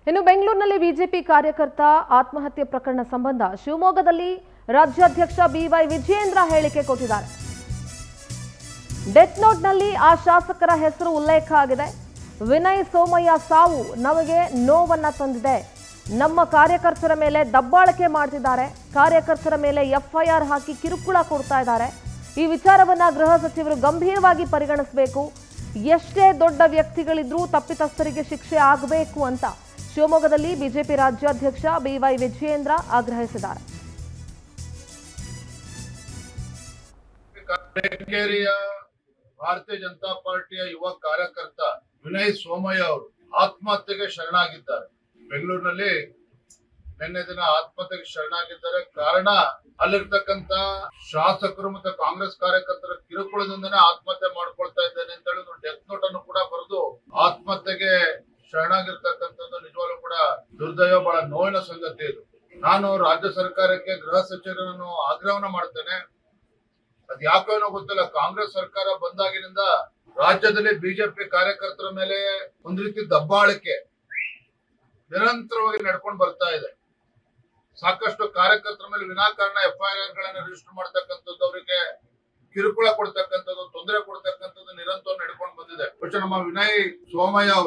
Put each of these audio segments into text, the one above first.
ಇನ್ನು ಬೆಂಗಳೂರಿನಲ್ಲಿ ಬಿಜೆಪಿ ಕಾರ್ಯಕರ್ತ ಆತ್ಮಹತ್ಯೆ ಪ್ರಕರಣ ಸಂಬಂಧ ಶಿವಮೊಗ್ಗದಲ್ಲಿ ರಾಜ್ಯಾಧ್ಯಕ್ಷ ಬಿವೈ ವಿಜಯೇಂದ್ರ ಹೇಳಿಕೆ ಕೊಟ್ಟಿದ್ದಾರೆ. ಡೆತ್ ನೋಟ್ನಲ್ಲಿ ಆ ಶಾಸಕರ ಹೆಸರು ಉಲ್ಲೇಖ ಆಗಿದೆ. ವಿನಯ್ ಸೋಮಯ್ಯ ಸಾವು ನಮಗೆ ನೋವನ್ನ ತಂದಿದೆ. ನಮ್ಮ ಕಾರ್ಯಕರ್ತರ ಮೇಲೆ ದಬ್ಬಾಳಿಕೆ ಮಾಡ್ತಿದ್ದಾರೆ. ಕಾರ್ಯಕರ್ತರ ಮೇಲೆ ಎಫ್ಐಆರ್ ಹಾಕಿ ಕಿರುಕುಳ ಕೊಡ್ತಾ ಇದ್ದಾರೆ. ಈ ವಿಚಾರವನ್ನ ಗೃಹ ಸಚಿವರು ಗಂಭೀರವಾಗಿ ಪರಿಗಣಿಸಬೇಕು. ಎಷ್ಟೇ ದೊಡ್ಡ ವ್ಯಕ್ತಿಗಳಿದ್ರೂ ತಪ್ಪಿತಸ್ಥರಿಗೆ ಶಿಕ್ಷೆ ಆಗಬೇಕು ಅಂತ ಶಿವಮೊಗ್ಗದಲ್ಲಿ ಬಿಜೆಪಿ ರಾಜ್ಯಾಧ್ಯಕ್ಷ ಬಿವೈ ವಿಜಯೇಂದ್ರ ಆಗ್ರಹಿಸಿದ್ದಾರೆ. ಭಾರತೀಯ ಜನತಾ ಪಾರ್ಟಿಯ ಯುವ ಕಾರ್ಯಕರ್ತ ವಿನಯ್ ಸೋಮಯ್ಯ ಅವರು ಆತ್ಮಹತ್ಯೆಗೆ ಶರಣಾಗಿದ್ದಾರೆ. ಬೆಂಗಳೂರಿನಲ್ಲಿ ನಿನ್ನೆ ದಿನ ಆತ್ಮಹತ್ಯೆಗೆ ಶರಣಾಗಿದ್ದಾರೆ. ಕಾರಣ ಅಲ್ಲಿರ್ತಕ್ಕಂತ ಶಾಸಕರು ಮತ್ತು ಕಾಂಗ್ರೆಸ್ ಕಾರ್ಯಕರ್ತರ ಕಿರುಕುಳದಿಂದನೇ ಆತ್ಮಹತ್ಯೆ ಮಾಡ್ಕೊಳ್ತಾ ಇದ್ದೇನೆ ಅಂತ ಹೇಳಿ ಡೆತ್ ನೋಟ್ ಅನ್ನು ಕೂಡ ಬರೆದು ಆತ್ಮಹತ್ಯೆಗೆ ಶರಣಾಗಿರ್ತಕ್ಕಂಥದ್ದು ನಿಜವಾಗ್ಲೂ ಕೂಡ ದುರ್ದೈವ, ಬಹಳ ನೋವಿನ ಸಂಗತಿ ಇದು. ನಾನು ರಾಜ್ಯ ಸರ್ಕಾರಕ್ಕೆ ಗೃಹ ಸಚಿವರನ್ನು ಆಗ್ರಹವನ್ನ ಮಾಡ್ತೇನೆ. ಅದ್ ಯಾಕೋ ಏನೋ ಗೊತ್ತಿಲ್ಲ, ಕಾಂಗ್ರೆಸ್ ಸರ್ಕಾರ ಬಂದಾಗಿನಿಂದ ರಾಜ್ಯದಲ್ಲಿ ಬಿಜೆಪಿ ಕಾರ್ಯಕರ್ತರ ಮೇಲೆ ಒಂದು ರೀತಿ ದಬ್ಬಾಳಿಕೆ ನಿರಂತರವಾಗಿ ನಡ್ಕೊಂಡು ಬರ್ತಾ ಇದೆ. ಸಾಕಷ್ಟು ಕಾರ್ಯಕರ್ತರ ಮೇಲೆ ವಿನಾಕಾರಣ ಎಫ್ಐಆರ್ ಗಳನ್ನ ರಿಜಿಸ್ಟರ್ ಮಾಡ್ತಕ್ಕಂಥದ್ದು, ಅವರಿಗೆ ಕಿರುಕುಳ ಕೊಡ್ತಕ್ಕಂಥದ್ದು, ತೊಂದರೆ ಕೊಡ್ತಕ್ಕಂಥದ್ದು ನಿರಂತರ ನಡ್ಕೊಂಡು ಬಂದಿದೆ. പക്ഷെ ನಮ್ಮ ವಿನಯ್ ಸೋಮಯ್ಯ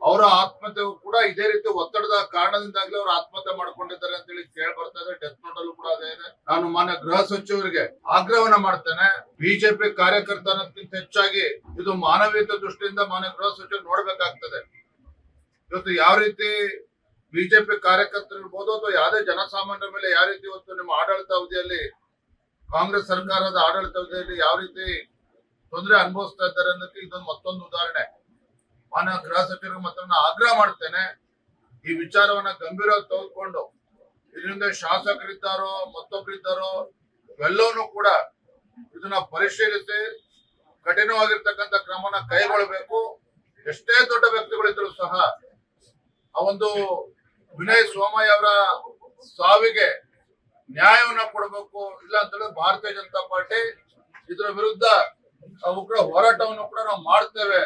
ಅವರ ಆತ್ಮಹತ್ಯೆಗೂ ಕೂಡ ಇದೇ ರೀತಿ ಒತ್ತಡದ ಕಾರಣದಿಂದಾಗ್ಲೇ ಅವರು ಆತ್ಮಹತ್ಯೆ ಮಾಡ್ಕೊಂಡಿದ್ದಾರೆ ಅಂತ ಹೇಳಿ ಕೇಳಿ ಬರ್ತಾ ಇದೆ. ಡೆತ್ ನೋಟ್ ಅಲ್ಲೂ ಕೂಡ ಅದೇ ಇದೆ. ನಾನು ಮಾನ್ಯ ಗೃಹ ಸಚಿವರಿಗೆ ಆಗ್ರಹವನ್ನ ಮಾಡ್ತೇನೆ. ಬಿಜೆಪಿ ಕಾರ್ಯಕರ್ತ ಅನ್ನೋದಕ್ಕಿಂತ ಹೆಚ್ಚಾಗಿ ಇದು ಮಾನವೀಯತೆ ದೃಷ್ಟಿಯಿಂದ ಮಾನ್ಯ ಗೃಹ ಸಚಿವರು ನೋಡ್ಬೇಕಾಗ್ತದೆ. ಇವತ್ತು ಯಾವ ರೀತಿ ಬಿಜೆಪಿ ಕಾರ್ಯಕರ್ತರು ಇರ್ಬೋದು ಅಥವಾ ಯಾವುದೇ ಜನಸಾಮಾನ್ಯರ ಮೇಲೆ ಯಾವ ರೀತಿ ಇವತ್ತು ನಿಮ್ಮ ಆಡಳಿತ ಅವಧಿಯಲ್ಲಿ, ಕಾಂಗ್ರೆಸ್ ಸರ್ಕಾರದ ಆಡಳಿತ ಅವಧಿಯಲ್ಲಿ ಯಾವ ರೀತಿ ತೊಂದರೆ ಅನುಭವಿಸ್ತಾ ಇದ್ದಾರೆ ಅನ್ನೋದಕ್ಕೆ ಇದೊಂದು ಮತ್ತೊಂದು ಉದಾಹರಣೆ. ಮಾನ್ಯ ಗೃಹ ಸಚಿವರಿಗೆ ಮತ್ತೊಂದು ಆಗ್ರಹ ಮಾಡ್ತೇನೆ, ಈ ವಿಚಾರವನ್ನ ಗಂಭೀರವಾಗಿ ತೆಗೆದುಕೊಂಡು ಇದರಿಂದ ಶಾಸಕರಿದ್ದಾರೋ ಮತ್ತೊಬ್ಬರಿದ್ದಾರೋ ಎಲ್ಲವನ್ನೂ ಕೂಡ ಇದನ್ನ ಪರಿಶೀಲಿಸಿ ಕಠಿಣವಾಗಿರ್ತಕ್ಕಂಥ ಕ್ರಮನ ಕೈಗೊಳ್ಳಬೇಕು. ಎಷ್ಟೇ ದೊಡ್ಡ ವ್ಯಕ್ತಿಗಳಿದ್ರು ಸಹ ಆ ಒಂದು ವಿನಯ್ ಸೋಮಯ್ಯ ಅವರ ಸಾವಿಗೆ ನ್ಯಾಯವನ್ನ ಕೊಡಬೇಕು. ಇಲ್ಲ ಅಂತೇಳಿ ಭಾರತೀಯ ಜನತಾ ಪಾರ್ಟಿ ಇದರ ವಿರುದ್ಧ ಉಗ್ರ ಹೋರಾಟವನ್ನು ಕೂಡ ನಾವು ಮಾಡ್ತೇವೆ.